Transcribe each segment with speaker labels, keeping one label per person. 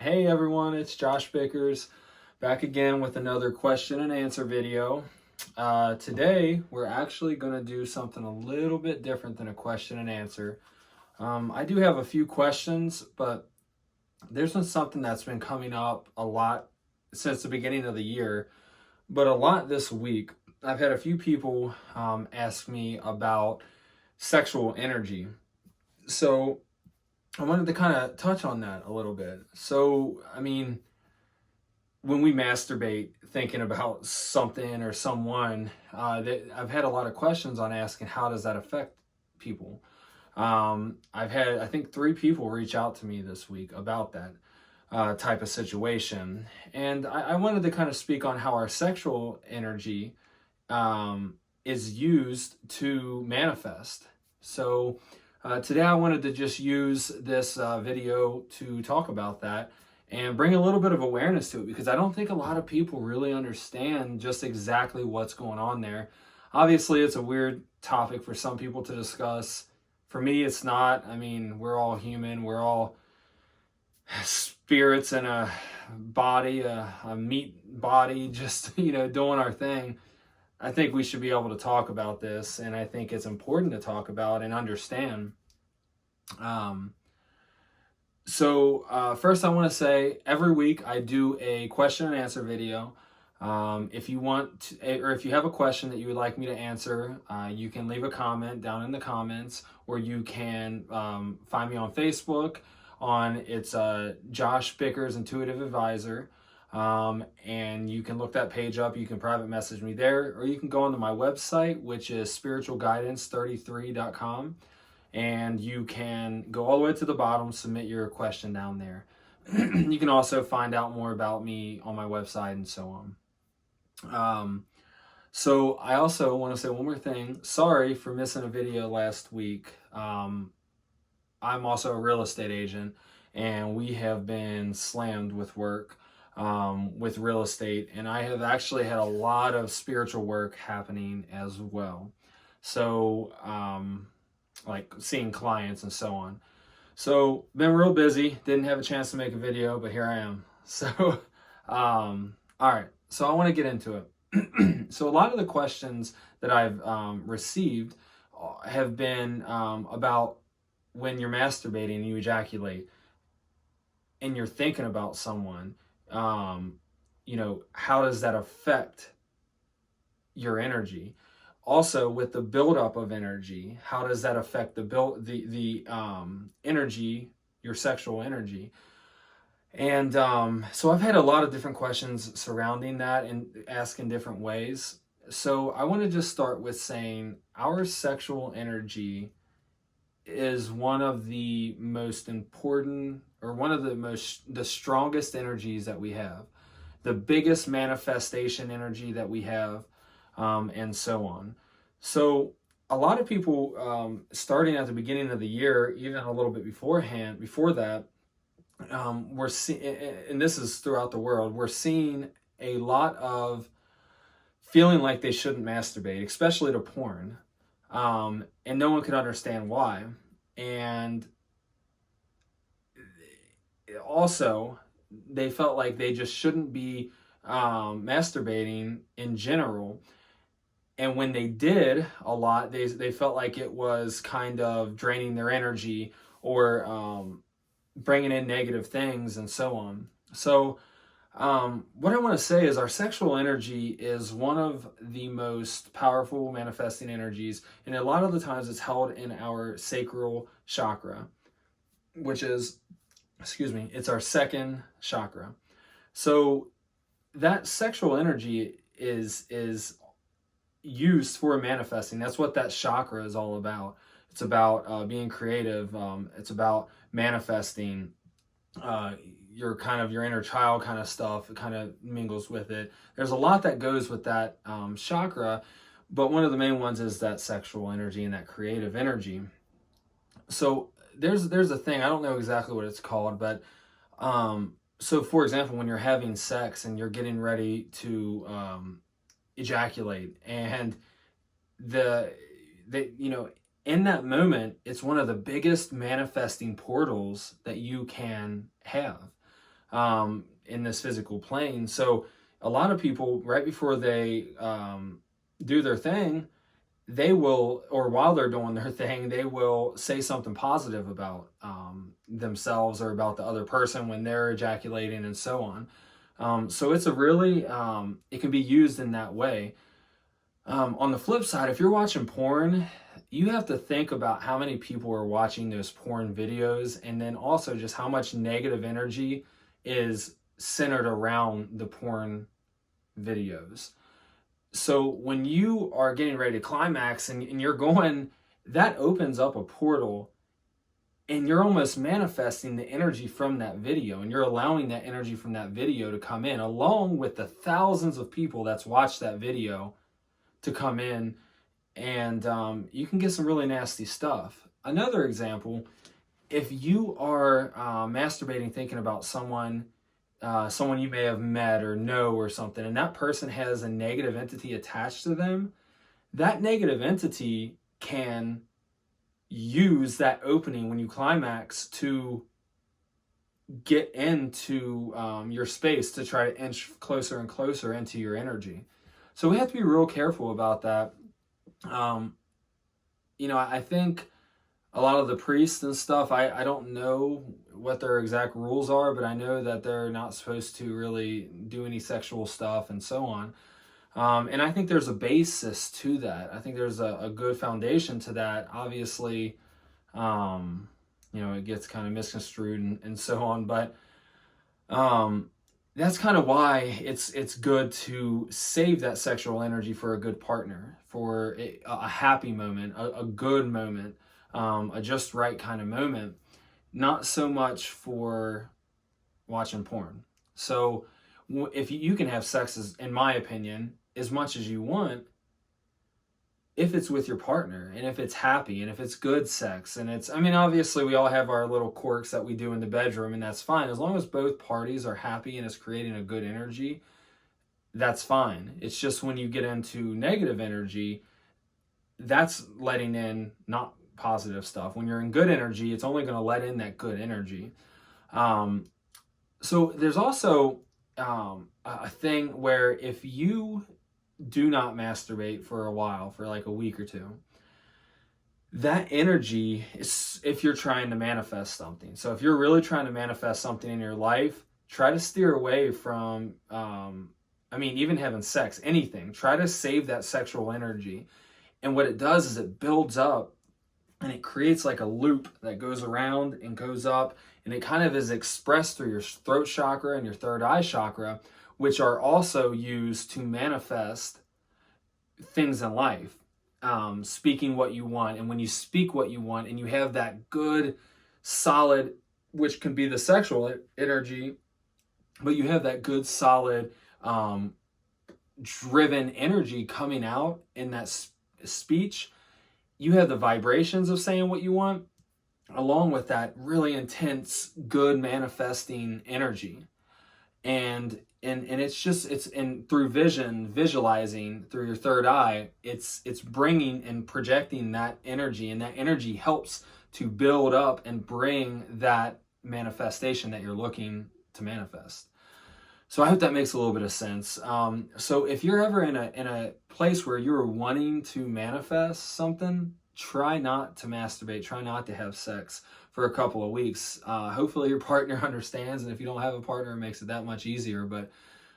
Speaker 1: Hey everyone, it's Josh Bickers back again with another question and answer video. Today we're actually going to do something a little bit different than a question and answer. I do have a few questions, but there's been something that's been coming up a lot since the beginning of the year, but a lot this week. I've had a few people ask me about sexual energy. So I wanted to kind of touch on that a little bit. So, when we masturbate thinking about something or someone, I've had a lot of questions on asking how does that affect people. I've had, I think, 3 people reach out to me this week about that type of situation. And I wanted to kind of speak on how our sexual energy is used to manifest. So, today I wanted to just use this video to talk about that and bring a little bit of awareness to it, because I don't think a lot of people really understand just exactly what's going on there. Obviously, it's a weird topic for some people to discuss. For me, it's not. I mean, we're all human. We're all spirits in a body, a meat body, just, doing our thing. I think we should be able to talk about this, and I think it's important to talk about and understand. First I want to say every week I do a question and answer video. If you want to, or if you have a question that you would like me to answer, you can leave a comment down in the comments, or you can find me on Facebook. It's Josh Bickers Intuitive Advisor. And you can look that page up. You can private message me there, or you can go onto my website, which is spiritualguidance33.com, and you can go all the way to the bottom, submit your question down there. You can also find out more about me on my website and so on. So I also want to say one more thing. Sorry for missing a video last week. I'm also a real estate agent, and we have been slammed with work. With real estate, and I have actually had a lot of spiritual work happening as well. So, like seeing clients and so on. So, been real busy, didn't have a chance to make a video, but here I am. So, all right, so I want to get into it. So, a lot of the questions that I've received have been about when you're masturbating and you ejaculate and you're thinking about someone. How does that affect your energy? Also, with the buildup of energy, how does that affect the energy, your sexual energy? And so I've had a lot of different questions surrounding that and asked in different ways. So I want to just start with saying our sexual energy is one of the most important, or one of the strongest energies that we have, the biggest manifestation energy that we have, and so on. So a lot of people, starting at the beginning of the year, even a little bit before that, we're seeing, and this is throughout the world, we're seeing a lot of feeling like they shouldn't masturbate, especially to porn. And no one could understand why. And also, they felt like they just shouldn't be masturbating in general. And when they did a lot, they felt like it was kind of draining their energy, or bringing in negative things and so on. So what I want to say is our sexual energy is one of the most powerful manifesting energies, and a lot of the times it's held in our sacral chakra, which is, it's our second chakra. So that sexual energy is used for manifesting. That's what that chakra is all about. It's about being creative. It's about manifesting. Your inner child kind of stuff, it kind of mingles with it. There's a lot that goes with that chakra, but one of the main ones is that sexual energy and that creative energy. So there's a thing, I don't know exactly what it's called, but so for example, when you're having sex and you're getting ready to ejaculate, and in that moment, it's one of the biggest manifesting portals that you can have. in this physical plane. So a lot of people, right before they do their thing, they will, or while they're doing their thing, they will say something positive about themselves or about the other person when they're ejaculating and so on. So it's a really, it can be used in that way. On the flip side, if you're watching porn, you have to think about how many people are watching those porn videos, and then also just how much negative energy is centered around the porn videos. So when you are getting ready to climax and you're going, that opens up a portal, and you're almost manifesting the energy from that video, and you're allowing that energy from that video to come in, along with the thousands of people that's watched that video to come in, and you can get some really nasty stuff. Another example, if you are masturbating thinking about someone you may have met or know or something, and that person has a negative entity attached to them, that negative entity can use that opening when you climax to get into your space, to try to inch closer and closer into your energy. So we have to be real careful about that. I think a lot of the priests and stuff, I don't know what their exact rules are, but I know that they're not supposed to really do any sexual stuff and so on. And I think there's a basis to that. I think there's a good foundation to that. Obviously, it gets kind of misconstrued and so on, but that's kind of why it's good to save that sexual energy for a good partner, for a happy moment, a good moment, a just right kind of moment, not so much for watching porn. So if you can have sex, in my opinion, as much as you want, if it's with your partner, and if it's happy, and if it's good sex, and obviously we all have our little quirks that we do in the bedroom, and that's fine. As long as both parties are happy and it's creating a good energy, that's fine. It's just when you get into negative energy, that's letting in not positive stuff. When you're in good energy, it's only going to let in that good energy. So there's also a thing where if you do not masturbate for a while, for like a week or two, that energy is, if you're trying to manifest something. So if you're really trying to manifest something in your life, try to steer away from, even having sex, anything. Try to save that sexual energy. And what it does is it builds up, and it creates like a loop that goes around and goes up, and it kind of is expressed through your throat chakra and your third eye chakra, which are also used to manifest things in life. Speaking what you want. And when you speak what you want, and you have that good, solid, which can be the sexual energy, but you have that good, solid, driven energy coming out in that speech, you have the vibrations of saying what you want, along with that really intense, good manifesting energy. And it's through visualizing through your third eye, it's bringing and projecting that energy, and that energy helps to build up and bring that manifestation that you're looking to manifest. So I hope that makes a little bit of sense. So if you're ever in a place where you're wanting to manifest something, try not to masturbate, try not to have sex for a couple of weeks. Hopefully your partner understands, and if you don't have a partner, it makes it that much easier. But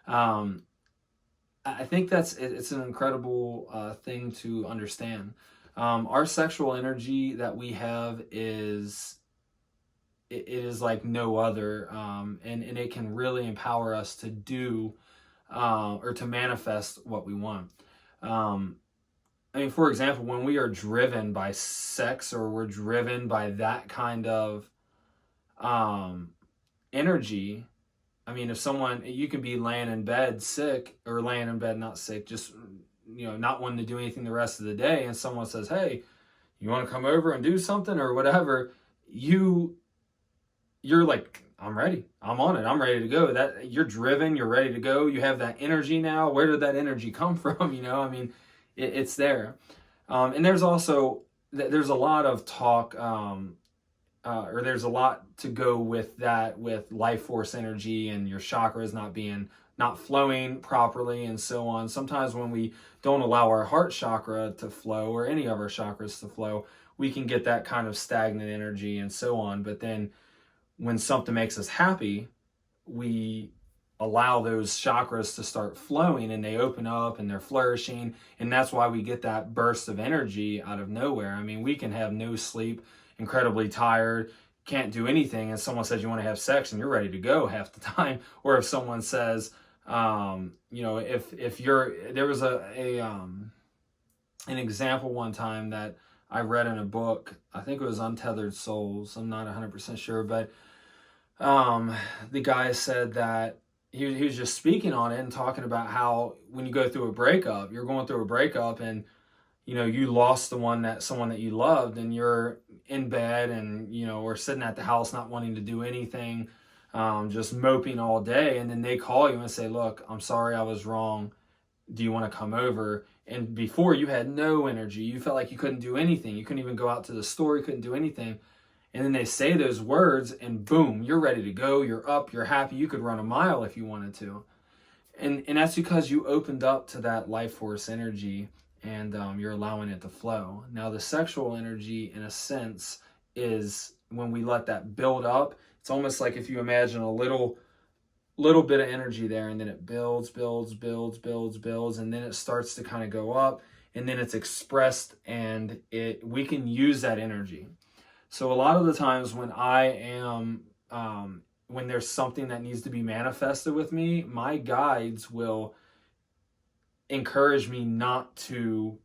Speaker 1: I think it's an incredible thing to understand. Our sexual energy that we have is like no other, and it can really empower us to do or to manifest what we want. For example, when we are driven by sex, or we're driven by that kind of energy, if someone, you could be laying in bed sick, or laying in bed not sick, just not wanting to do anything the rest of the day, and someone says, hey, you want to come over and do something or whatever, you're like, I'm ready, I'm on it, I'm ready to go. That you're driven, you're ready to go, you have that energy now. Where did that energy come from? It's there. And there's also, there's a lot of talk or there's a lot to go with that, with life force energy and your chakras not flowing properly and so on. Sometimes when we don't allow our heart chakra to flow, or any of our chakras to flow, we can get that kind of stagnant energy and so on. But then when something makes us happy, we allow those chakras to start flowing, and they open up and they're flourishing. And that's why we get that burst of energy out of nowhere. I mean, we can have no sleep, incredibly tired, can't do anything, and someone says you want to have sex and you're ready to go half the time. Or if someone says, if there was an example one time that I read in a book, I think it was Untethered Souls, I'm not 100% sure, but the guy said that he was just speaking on it and talking about how when you go through a breakup, you're going through a breakup, and you lost someone that you loved, and you're in bed and or sitting at the house not wanting to do anything, just moping all day, and then they call you and say, look, I'm sorry, I was wrong, do you want to come over? And before, you had no energy, you felt like you couldn't do anything, you couldn't even go out to the store, you couldn't do anything. And then they say those words and boom, you're ready to go, you're up, you're happy, you could run a mile if you wanted to. And that's because you opened up to that life force energy, and you're allowing it to flow. Now, the sexual energy, in a sense, is when we let that build up. It's almost like if you imagine a little bit of energy there, and then it builds, and then it starts to kind of go up, and then it's expressed, and we can use that energy. So a lot of the times when when there's something that needs to be manifested with me, my guides will encourage me not to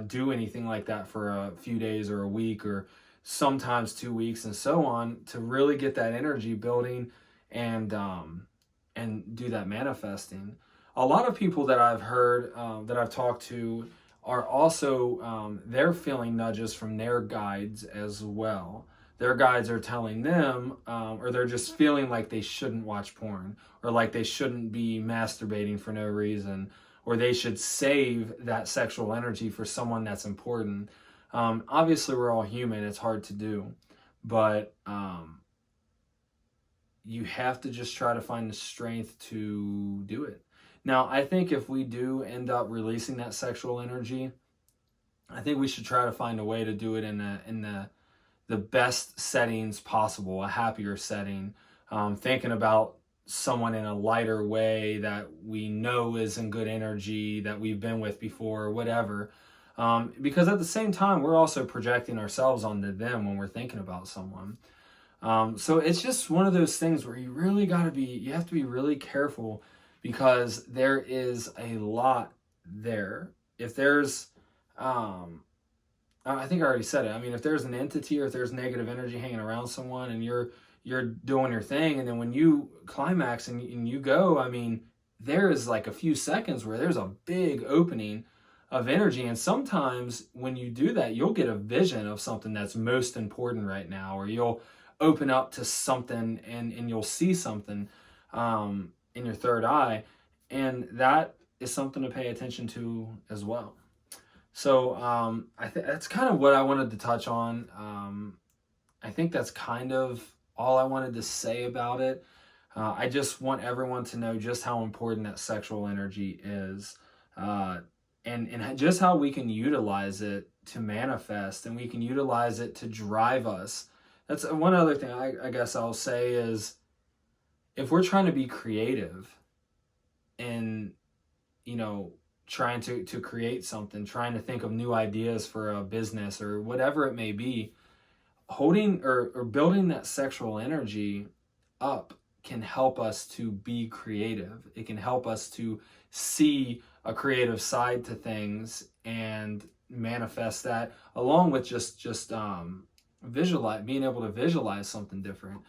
Speaker 1: do anything like that for a few days or a week, or sometimes 2 weeks and so on, to really get that energy building and do that manifesting. A lot of people that I've heard, that I've talked to, are also, they're feeling nudges from their guides as well. Their guides are telling them, or they're just feeling like they shouldn't watch porn, or like they shouldn't be masturbating for no reason, or they should save that sexual energy for someone that's important. Obviously, we're all human, it's hard to do, but you have to just try to find the strength to do it. Now, I think if we do end up releasing that sexual energy, I think we should try to find a way to do it in the best settings possible, a happier setting, thinking about someone in a lighter way that we know is in good energy, that we've been with before, or whatever. Because at the same time, we're also projecting ourselves onto them when we're thinking about someone. So it's just one of those things where you have to be really careful, because there is a lot there. If there's, I think I already said it. I mean, if there's an entity, or if there's negative energy hanging around someone, and you're doing your thing, and then when you climax and you go, I mean, there is like a few seconds where there's a big opening of energy. And sometimes when you do that, you'll get a vision of something that's most important right now, or you'll open up to something and you'll see something in your third eye, and that is something to pay attention to as well. So that's kind of what I wanted to touch on. I think that's kind of all I wanted to say about it. I just want everyone to know just how important that sexual energy is, and just how we can utilize it to manifest, and we can utilize it to drive us. That's one other thing I guess I'll say is, if we're trying to be creative and, trying to create something, trying to think of new ideas for a business or whatever it may be, holding or building that sexual energy up can help us to be creative. It can help us to see a creative side to things and manifest that, along with just being able to visualize something different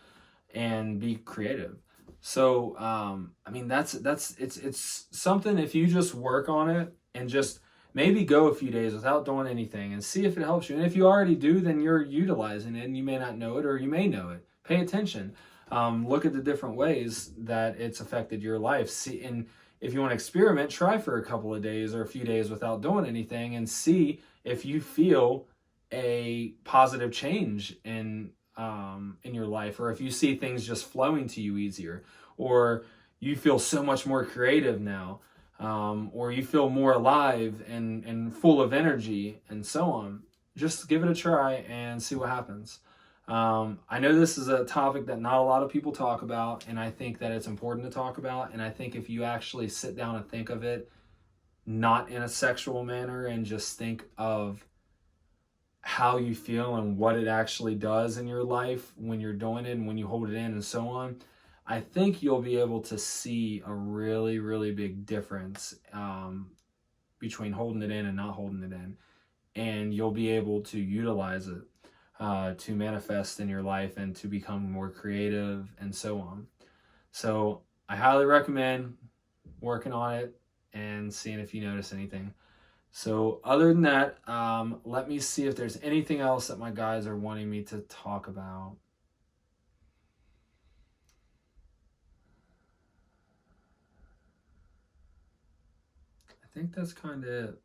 Speaker 1: and be creative. So, I mean, it's something, if you just work on it and just maybe go a few days without doing anything and see if it helps you. And if you already do, then you're utilizing it, and you may not know it, or you may know it. Pay attention. Look at the different ways that it's affected your life. See, and if you want to experiment, try for a couple of days or a few days without doing anything, and see if you feel a positive change in in your life, or if you see things just flowing to you easier, or you feel so much more creative now, or you feel more alive and full of energy and so on, just give it a try and see what happens. I know this is a topic that not a lot of people talk about, and I think that it's important to talk about. And I think if you actually sit down and think of it, not in a sexual manner, and just think of how you feel and what it actually does in your life when you're doing it and when you hold it in and so on, I think you'll be able to see a really, really big difference between holding it in and not holding it in. And you'll be able to utilize it to manifest in your life and to become more creative and so on. So I highly recommend working on it and seeing if you notice anything. So other than that, let me see if there's anything else that my guys are wanting me to talk about. I think that's kind of it.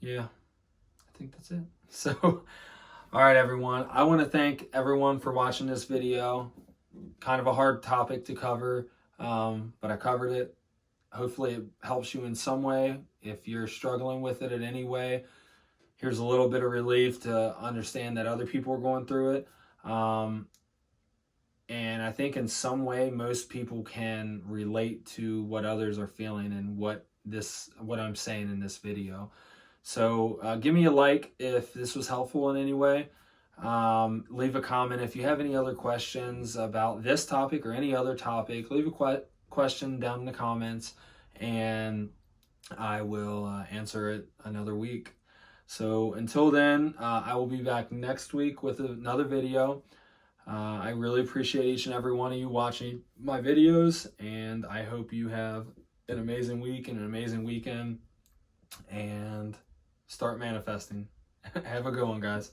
Speaker 1: Yeah, I think that's it. So, all right, everyone. I want to thank everyone for watching this video. Kind of a hard topic to cover, but I covered it. Hopefully it helps you in some way. If you're struggling with it in any way, here's a little bit of relief to understand that other people are going through it. And I think in some way, most people can relate to what others are feeling and what I'm saying in this video. So give me a like if this was helpful in any way. Leave a comment if you have any other questions about this topic or any other topic. Leave a question down in the comments, and I will answer it another week. So until then, I will be back next week with another video. I really appreciate each and every one of you watching my videos, and I hope you have an amazing week and an amazing weekend, and start manifesting. Have a good one, guys.